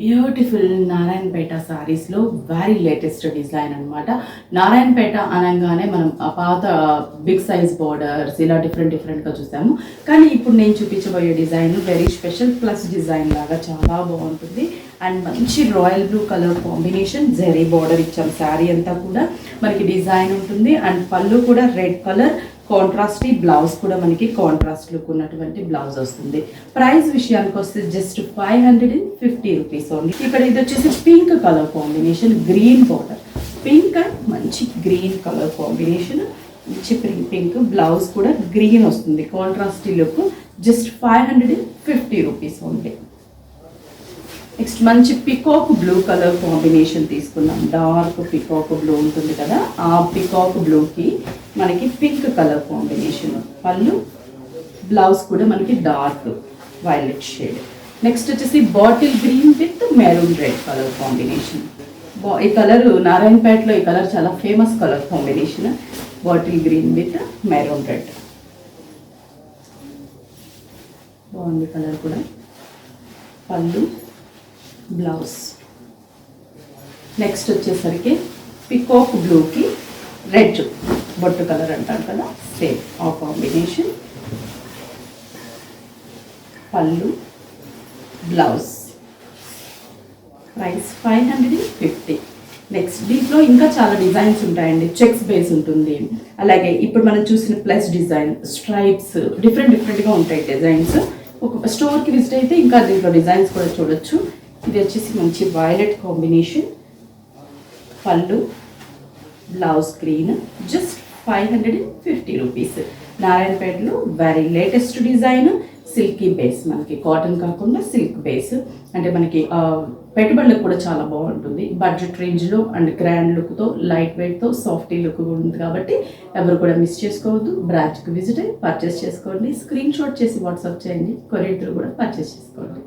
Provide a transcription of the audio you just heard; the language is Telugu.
బ్యూటిఫుల్ నారాయణపేట సారీస్లో వెరీ లేటెస్ట్ డిజైన్ అనమాట. నారాయణపేట అనగానే మనం పాత బిగ్ సైజ్ బోర్డర్స్ ఇలా డిఫరెంట్గా చూసాము. కానీ ఇప్పుడు నేను చూపించబోయే design very special plus design లాగా చాలా బాగుంటుంది. అండ్ మంచి royal blue colour combination zari border ఇచ్చాం. శారీ అంతా కూడా మనకి డిజైన్ ఉంటుంది. అండ్ పళ్ళు కూడా రెడ్ కలర్ కాంట్రాస్ట్, బ్లౌజ్ కూడా మనకి కాంట్రాస్ట్ లుక్ ఉన్నటువంటి బ్లౌజ్ వస్తుంది. ప్రైస్ విషయానికి వస్తే జస్ట్ 550 రూపీస్ ఓన్లీ. ఇక్కడ ఇది వచ్చేసి pink colour combination, green border, pink and మంచి గ్రీన్ కలర్ కాంబినేషన్, మంచి పింక్ బ్లౌజ్ కూడా గ్రీన్ వస్తుంది. Contrast look just 550 rupees only. Next మంచి పికాక్ బ్లూ కలర్ కాంబినేషన్ తీసుకున్నాం. డార్క్ పికాక్ బ్లూ ఉంటుంది కదా, ఆ పికాక్ బ్లూకి మనకి pink colour combination. Pallu blouse కూడా మనకి డార్క్ వైలెట్ షేడ్. నెక్స్ట్ వచ్చేసి bottle green with maroon red colour combination. ఈ కలర్ నారాయణపేటలో ఈ కలర్ చాలా famous colour combination. Bottle green with maroon red బాగుంది కలర్ కూడా. పళ్ళు బ్లౌజ్. నెక్స్ట్ వచ్చేసరికి పికాక్ బ్లూకి రెడ్ బొట్టు కలర్ అంటారు కదా, సేమ్ ఆ combination. Pallu blouse. Price 550. Next దీంట్లో ఇంకా చాలా డిజైన్స్ ఉంటాయండి. చెక్స్ బేస్ ఉంటుంది, అలాగే ఇప్పుడు మనం చూసిన ప్లస్ డిజైన్, స్ట్రైప్స్, డిఫరెంట్గా ఉంటాయి డిజైన్స్. ఒక స్టోర్కి విజిట్ అయితే ఇంకా దీంట్లో డిజైన్స్ కూడా చూడొచ్చు. ఇది వచ్చేసి మంచి violet combination. Pallu blouse green. Just 550 rupees. నారాయణపేటలో very latest design. Silky base, మనకి కాటన్ కాకుండా సిల్క్ బేస్, అంటే మనకి పెట్టుబడులకు కూడా చాలా బాగుంటుంది. బడ్జెట్ రేంజ్లో అండ్ గ్రాండ్ లుక్తో, లైట్ వెయిట్తో, సాఫ్టీ లుక్ ఉంది కాబట్టి ఎవరు కూడా మిస్ చేసుకోవద్దు. బ్రాంచ్కి విజిట్ అయ్యి పర్చేస్ చేసుకోండి. స్క్రీన్ షాట్ చేసి వాట్సాప్ చేయండి. కొరియర్ త్రూ కూడా పర్చేస్ చేసుకోండి.